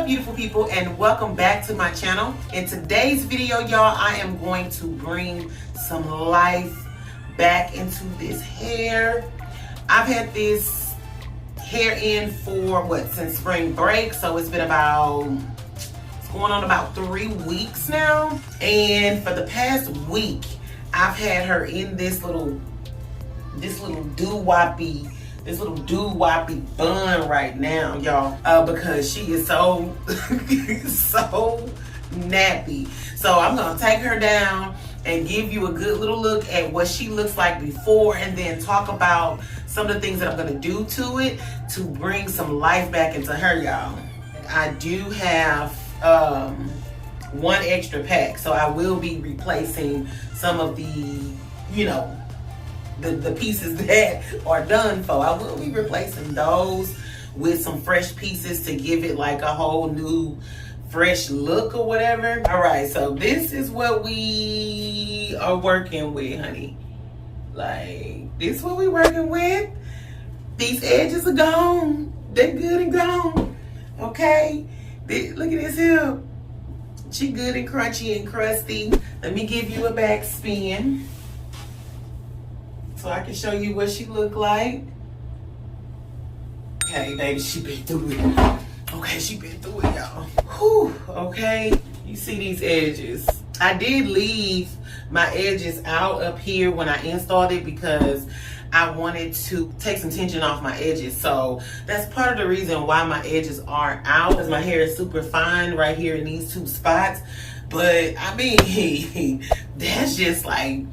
up, beautiful people, and welcome back to my channel. In today's video, y'all, I am going to bring some life back into this hair. I've had this hair in for since spring break, so it's been going on about 3 weeks now. And for the past week, I've had her in this little doo-woppy bun right now, y'all, because she is so so nappy. So I'm gonna take her down and give you a good little look at what she looks like before, and then talk about some of the things that I'm gonna do to it to bring some life back into her, y'all. I do have one extra pack, so I will be replacing some of the the pieces that are done for. I will be replacing those with some fresh pieces to give it like a whole new fresh look or whatever. All right, so this is what we are working with, honey. Like, this is what we working with. These edges are gone. They're good and gone. Okay, look at this here. She good and crunchy and crusty. Let me give you a back spin so I can show you what she look like. Okay, baby, she been through it. Okay, she been through it, y'all. Whew, okay. You see these edges. I did leave my edges out up here when I installed it because I wanted to take some tension off my edges. So that's part of the reason why my edges are out, because my hair is super fine right here in these two spots. But I mean, that's just like,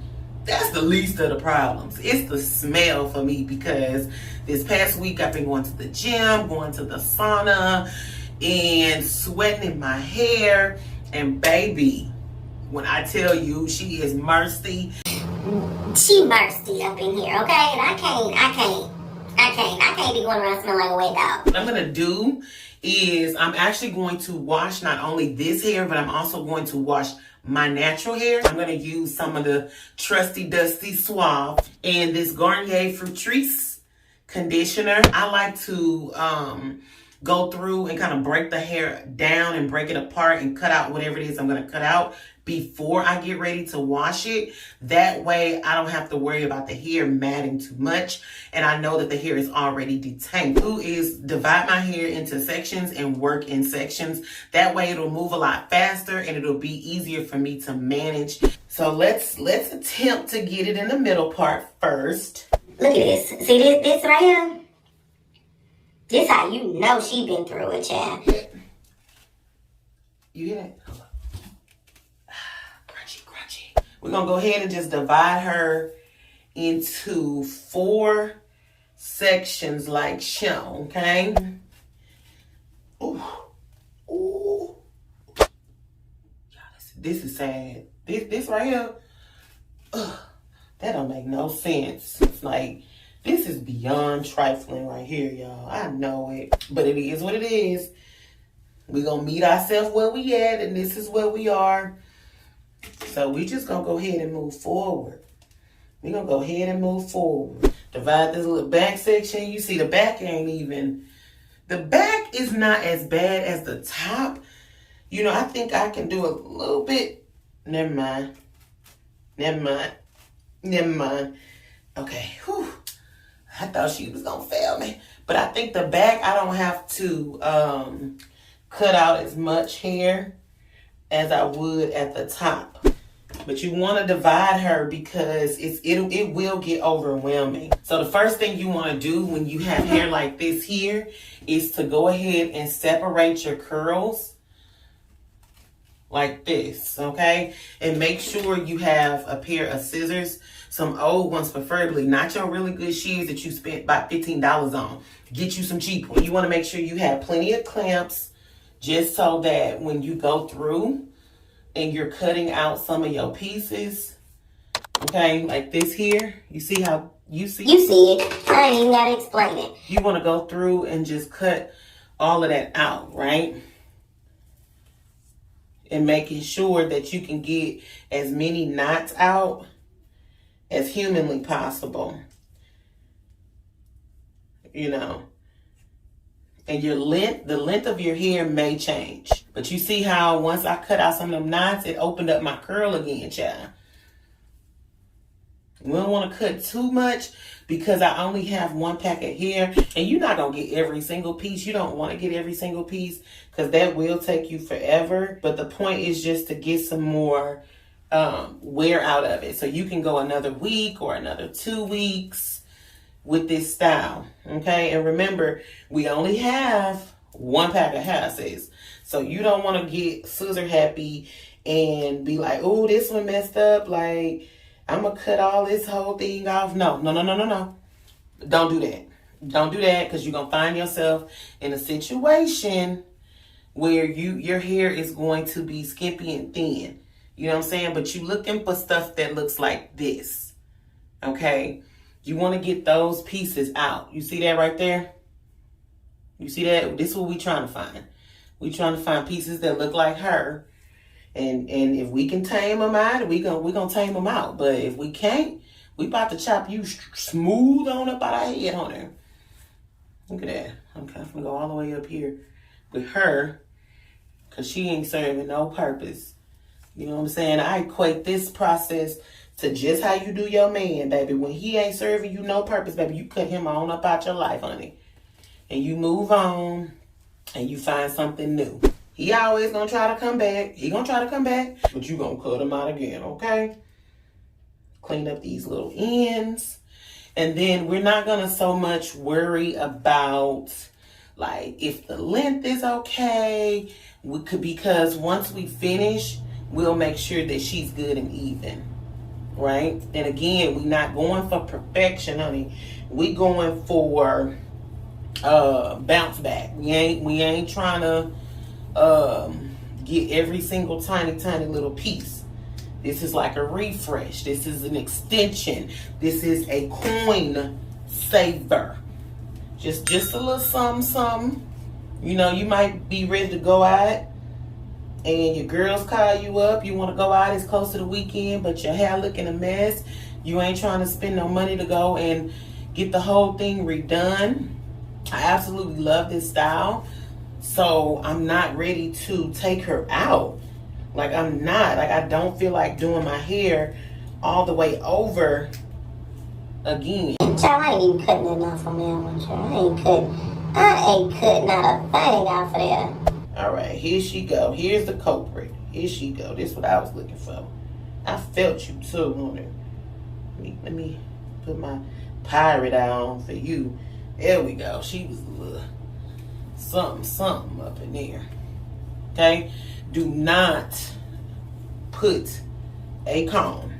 that's the least of the problems. It's the smell for me, because this past week I've been going to the gym, going to the sauna, and sweating in my hair. And baby, when I tell you she is mercy. She mercy up in here, okay? And I can't be going around smelling like a wet dog. What I'm gonna do is I'm actually going to wash not only this hair, but I'm also going to wash my natural hair. I'm gonna use some of the Trusty Dusty Suave and this Garnier Freetress conditioner. I like to go through and kind of break the hair down and break it apart and cut out whatever it is I'm gonna cut out before I get ready to wash it. That way I don't have to worry about the hair matting too much, and I know that the hair is already detangled. Do is divide my hair into sections and work in sections. That way it'll move a lot faster and it'll be easier for me to manage. So let's attempt to get it in the middle part first. Look at this. See this right here? This how you know she been through it, child. You hear that? Hold on. Crunchy. We're gonna go ahead and just divide her into 4 sections like shown, okay? Ooh. Ooh. Y'all, this is sad. This right here, that don't make no sense. It's like, this is beyond trifling right here, y'all. I know it, but it is what it is. We're gonna meet ourselves where we at, and this is where we are. So we just gonna go ahead and move forward. We're gonna go ahead and move forward. Divide this little back section. You see the back the back is not as bad as the top. You know, I think I can do a little bit. Never mind. Okay, whew. I thought she was gonna fail me. But I think the back, I don't have to cut out as much hair as I would at the top. But you want to divide her because it will get overwhelming. So the first thing you want to do when you have hair like this here is to go ahead and separate your curls like this, okay? And make sure you have a pair of scissors, some old ones preferably, not your really good shears that you spent about $15 on. Get you some cheap ones. You want to make sure you have plenty of clamps, just so that when you go through and you're cutting out some of your pieces, okay, like this here, you see how you see it. I ain't even gotta explain it. You want to go through and just cut all of that out, right? And making sure that you can get as many knots out as humanly possible. You know, And the length of your hair may change. But you see how once I cut out some of them knots, it opened up my curl again, child. We don't want to cut too much because I only have one pack of hair. And you're not going to get every single piece. You don't want to get every single piece because that will take you forever. But the point is just to get some more wear out of it. So you can go another week or another 2 weeks with this style. Okay? And remember, we only have one pack of hair, sis. So you don't want to get scissor happy and be like, oh, this one messed up. Like, I'm going to cut all this whole thing off. No. Don't do that. Don't do that because you're going to find yourself in a situation where your hair is going to be skimpy and thin. You know what I'm saying? But you're looking for stuff that looks like this. Okay? You want to get those pieces out. You see that right there? You see that? This is what we're trying to find. We're trying to find pieces that look like her. And if we can tame them out, we gonna tame them out. But if we can't, we about to chop you smooth on up out our head on her. Look at that. Okay, I'm gonna go all the way up here with her because she ain't serving no purpose. You know what I'm saying? I equate this process to just how you do your man, baby. When he ain't serving you no purpose, baby, you cut him on up out your life, honey. And you move on and you find something new. He always gonna try to come back. He gonna try to come back, but you gonna cut him out again, okay? Clean up these little ends. And then we're not gonna so much worry about like if the length is okay. Because once we finish, we'll make sure that she's good and even, right? And again, we're not going for perfection, honey. We going for bounce back. We ain't trying to get every single tiny little piece. This is like a refresh. This is an extension. This is a coin saver. Just a little something. You know, you might be ready to go out and your girls call you up. You want to go out, it's close to the weekend, but your hair looking a mess. You ain't trying to spend no money to go and get the whole thing redone. I absolutely love this style. So I'm not ready to take her out. Like I'm not. Like I don't feel like doing my hair all the way over again. Child, I ain't even cutting nothing off on that one, child. I ain't cutting not a thing off of there. All right, here she go. Here's the culprit. Here she go. This is what I was looking for. I felt you too, on it. Let me put my pirate on for you. There we go. She was a little something up in there. Okay? Do not put a comb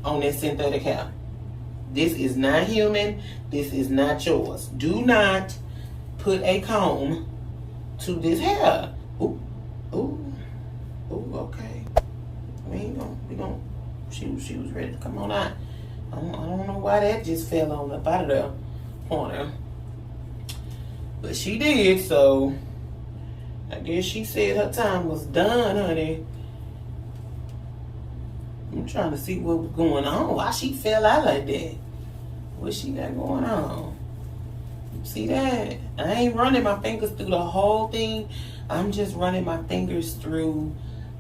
on that synthetic hair. This is not human. This is not yours. Do not put a comb to this hair. Ooh, okay. We gonna. She was ready to come on out. I don't know why that just fell on up out of the corner, but she did. So I guess she said her time was done, honey. I'm trying to see what was going on. Why she fell out like that? What she got going on? See that? I ain't running my fingers through the whole thing. I'm just running my fingers through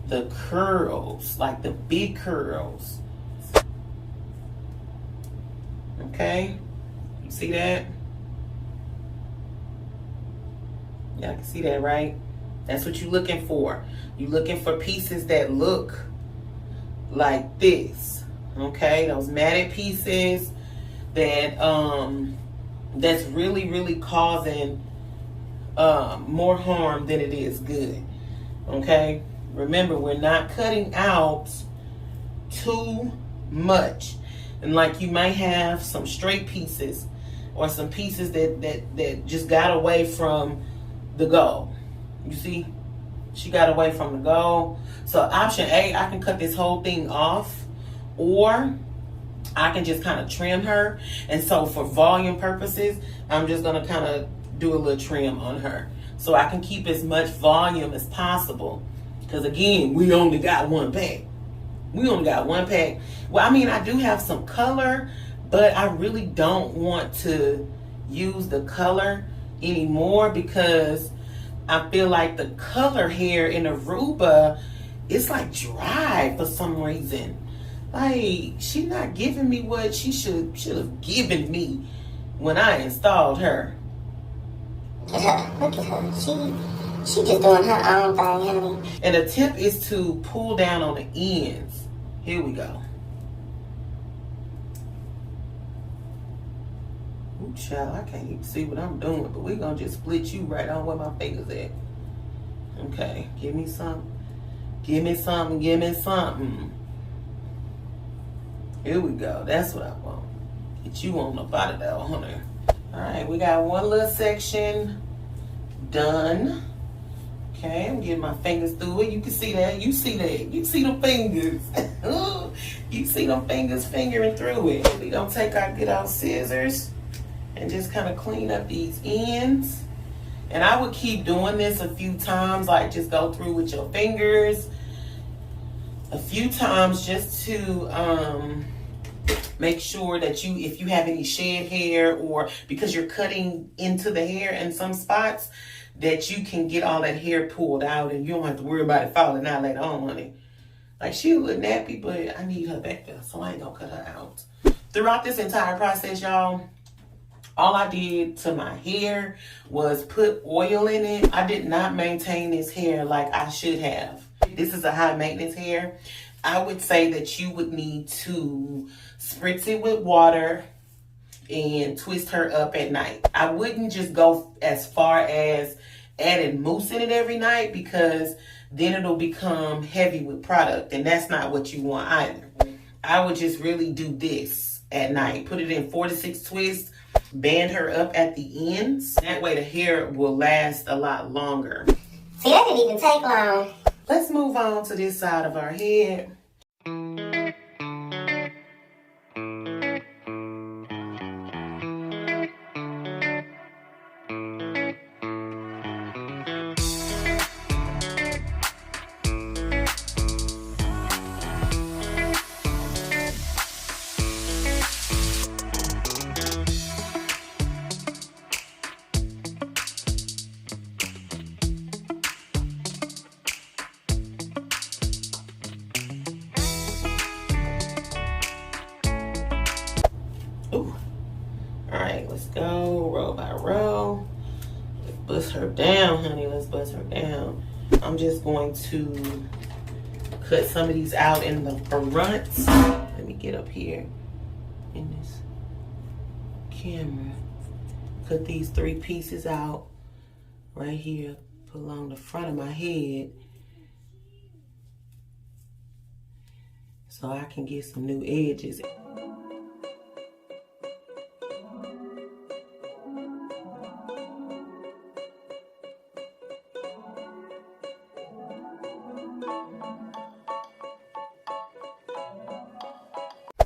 the curls, like the big curls. Okay? You see that? Y'all can see that, right? That's what you're looking for. You're looking for pieces that look like this. Okay? Those matted pieces that that's really causing more harm than it is good. Okay? Remember, we're not cutting out too much. And like you might have some straight pieces or some pieces that just got away from the goal. You see? She got away from the goal. So option A, I can cut this whole thing off, or I can just kind of trim her. And so for volume purposes, I'm just going to kind of do a little trim on her so I can keep as much volume as possible. Because again, we only got one pack. We only got one pack. Well, I mean, I do have some color, but I really don't want to use the color anymore because I feel like the color hair in Aruba, it's like dry for some reason. Like, she's not giving me what she should have given me when I installed her. Look at her. She just doing her own thing, honey. And the tip is to pull down on the ends. Here we go. Ooh, child, I can't even see what I'm doing, but we're gonna just split you right on where my fingers at. Okay, give me some. Give me something, give me something. Here we go. That's what I want. Get you on the body though, honey. Alright, we got one little section done. Okay, I'm getting my fingers through it. You can see that. You see that. You see them fingers. You see them fingers fingering through it. We're gonna take our good old scissors and just kind of clean up these ends. And I would keep doing this a few times, like just go through with your fingers a few times just to make sure that if you have any shed hair, or because you're cutting into the hair in some spots, that you can get all that hair pulled out and you don't have to worry about it falling out later on, honey. Like, she a little nappy, but I need her back there, so I ain't gonna cut her out. Throughout this entire process, y'all, all I did to my hair was put oil in it. I did not maintain this hair like I should have. This is a high maintenance hair. I would say that you would need to spritz it with water and twist her up at night. I wouldn't just go as far as adding mousse in it every night, because then it'll become heavy with product, and that's not what you want either. I would just really do this at night. Put it in 4 to 6 twists. Band her up at the ends. That way the hair will last a lot longer. See, that didn't even take long. Let's move on to this side of our head. Ooh. All right, let's go row by row. Let's bust her down, honey. Let's bust her down. I'm just going to cut some of these out in the front. Let me get up here in this camera. Cut these 3 pieces out right here along the front of my head, so I can get some new edges.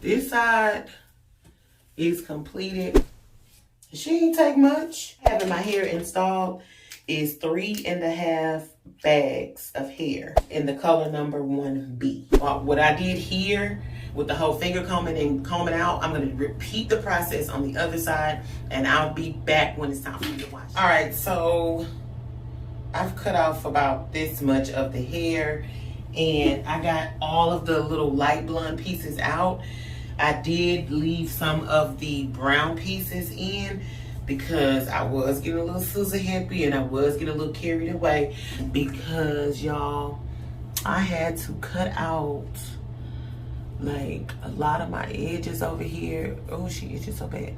This side is completed. She ain't take much. Having my hair installed is 3.5 bags of hair in the color number 1B. What I did here with the whole finger combing and combing out, I'm going to repeat the process on the other side, and I'll be back when it's time for you to watch. All right, so I've cut off about this much of the hair, and I got all of the little light blonde pieces out. I did leave some of the brown pieces in because I was getting a little Susie happy, and I was getting a little carried away because, y'all, I had to cut out like a lot of my edges over here. Oh, she itches so bad.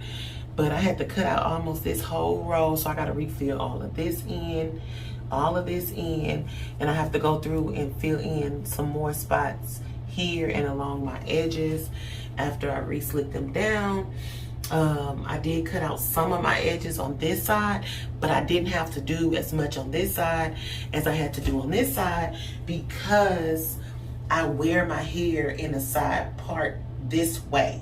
But I had to cut out almost this whole row, so I got to refill all of this in, all of this in, and I have to go through and fill in some more spots here and along my edges after I re-slick them down. I did cut out some of my edges on this side, but I didn't have to do as much on this side as I had to do on this side because I wear my hair in a side part this way.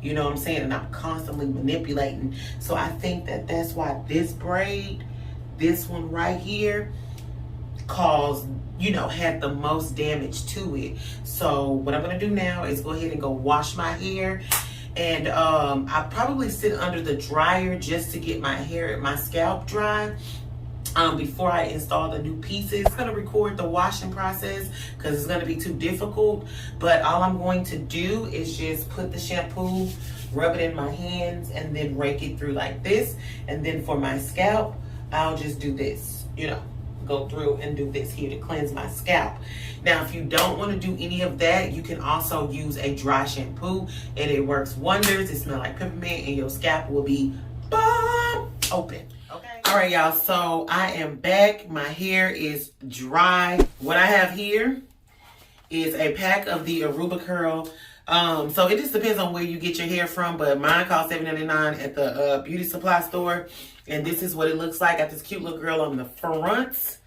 You know what I'm saying? And I'm constantly manipulating. So I think that that's why this braid, this one right here, caused, you know, had the most damage to it. So what I'm gonna do now is go ahead and go wash my hair, And I probably sit under the dryer just to get my scalp dry before I install the new pieces. I'm gonna record the washing process because it's gonna be too difficult, but all I'm going to do is just put the shampoo, rub it in my hands, and then rake it through like this. And then for my scalp, I'll just do this, you know, go through and do this here to cleanse my scalp. Now, if you don't want to do any of that, you can also use a dry shampoo, and it works wonders. It smells like peppermint, and your scalp will be bomb open. Okay. All right, y'all. So I am back. My hair is dry. What I have here is a pack of the Aruba Curl. So it just depends on where you get your hair from, but mine cost $7.99 at the beauty supply store. And this is what it looks like. Got this cute little girl on the front.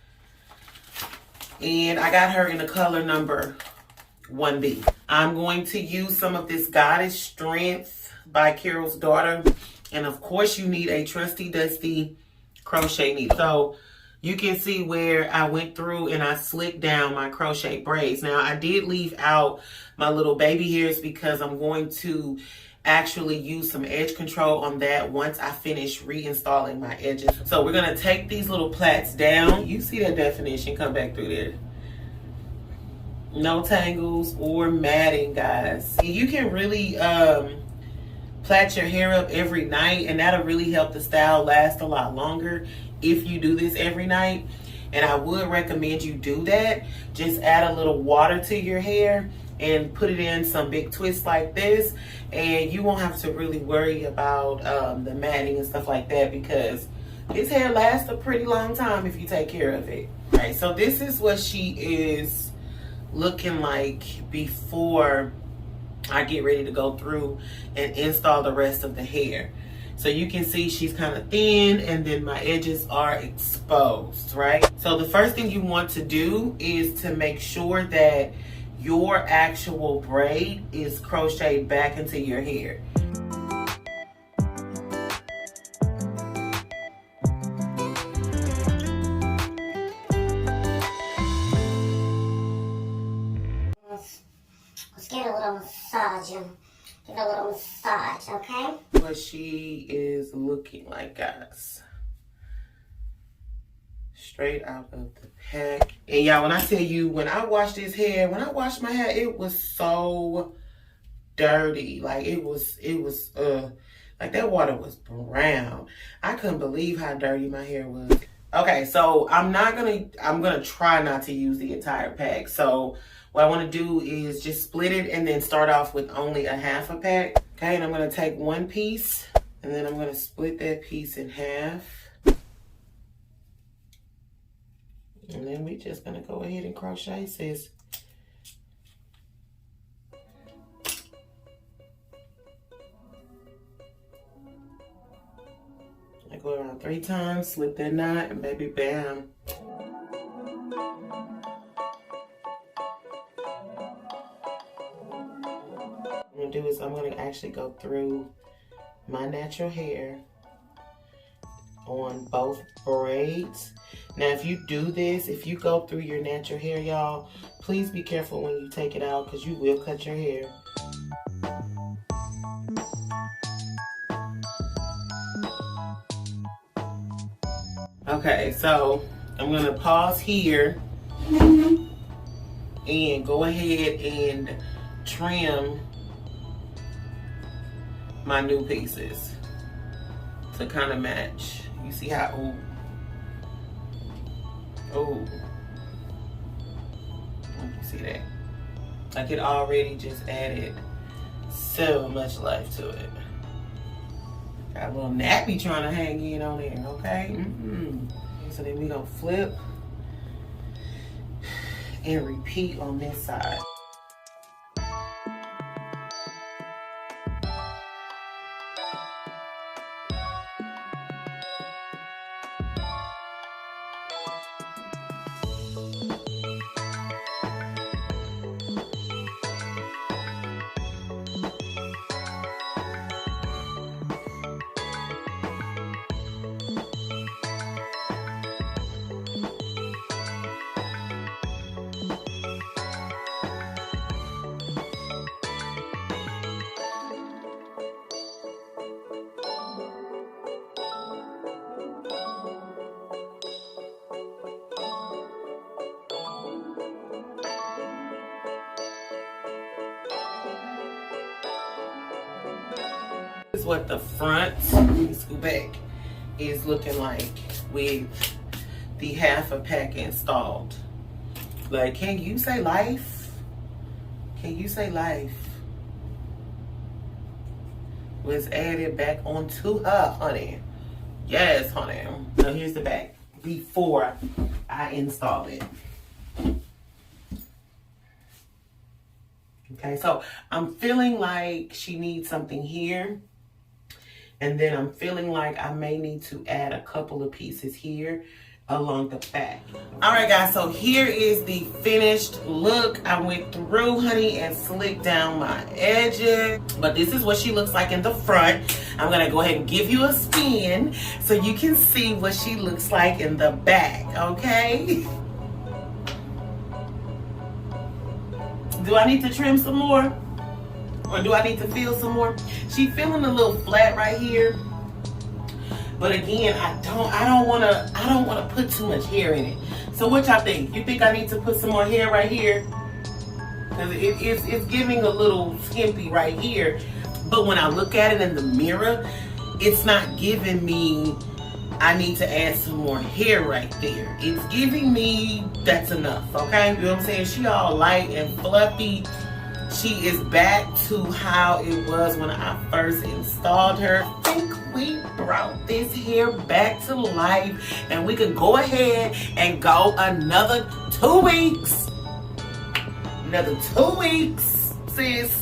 And I got her in the color number 1B. I'm going to use some of this Goddess Strength by Carol's Daughter. And of course you need a trusty dusty crochet needle. So you can see where I went through and I slicked down my crochet braids. Now I did leave out my little baby hairs because I'm going to actually use some edge control on that once I finish reinstalling my edges. So we're gonna take these little plaits down. You see that definition come back through there. No tangles or matting, guys. You can really plait your hair up every night, and that'll really help the style last a lot longer if you do this every night. And I would recommend you do that. Just add a little water to your hair and put it in some big twists like this, and you won't have to really worry about the matting and stuff like that, because this hair lasts a pretty long time if you take care of it. All right, so this is what she is looking like before I get ready to go through and install the rest of the hair. So you can see she's kind of thin, and then my edges are exposed, right? So the first thing you want to do is to make sure that your actual braid is crocheted back into your hair. Let's get a little massage. Give it a little massage, okay? What she is looking like, guys. Straight out of the pack. And y'all, when I tell you, when I washed this hair, when I washed my hair, it was so dirty. Like it was like that water was brown. I couldn't believe how dirty my hair was. Okay, so I'm gonna try not to use the entire pack. So what I want to do is just split it and then start off with only a half a pack. Okay, and I'm gonna take one piece and then I'm gonna split that piece in half. And then we just gonna go ahead and crochet, sis. I go around 3 times, slip that knot, and baby, bam. What I'm gonna do is I'm gonna actually go through my natural hair on both braids. Now, if you do this, if you go through your natural hair, y'all, please be careful when you take it out, because you will cut your hair. Okay, so I'm gonna pause here and go ahead and trim my new pieces to kind of match. You see how, oh, you see that? Like it already just added so much life to it. Got a little nappy trying to hang in on there, okay? So then we gonna flip and repeat on this side. is what the front, let me scoot back, is looking like with the half a pack installed. Like, can you say life? Can you say life was added back onto her, honey? Yes, honey. So here's the back before I installed it. Okay, so I'm feeling like she needs something here. And then I'm feeling like I may need to add a couple of pieces here along the back. All right, guys, so here is the finished look. I went through, honey, and slicked down my edges. But this is what she looks like in the front. I'm gonna go ahead and give you a spin so you can see what she looks like in the back, okay? Do I need to trim some more? Or do I need to fill some more? She feeling a little flat right here. But again, I don't wanna put too much hair in it. So what y'all think? You think I need to put some more hair right here? Because it's giving a little skimpy right here. But when I look at it in the mirror, it's not giving me I need to add some more hair right there. It's giving me that's enough, okay? You know what I'm saying? She all light and fluffy. She is back to how it was when I first installed her. I think we brought this hair back to life, and we could go ahead and go another 2 weeks. Another 2 weeks, sis.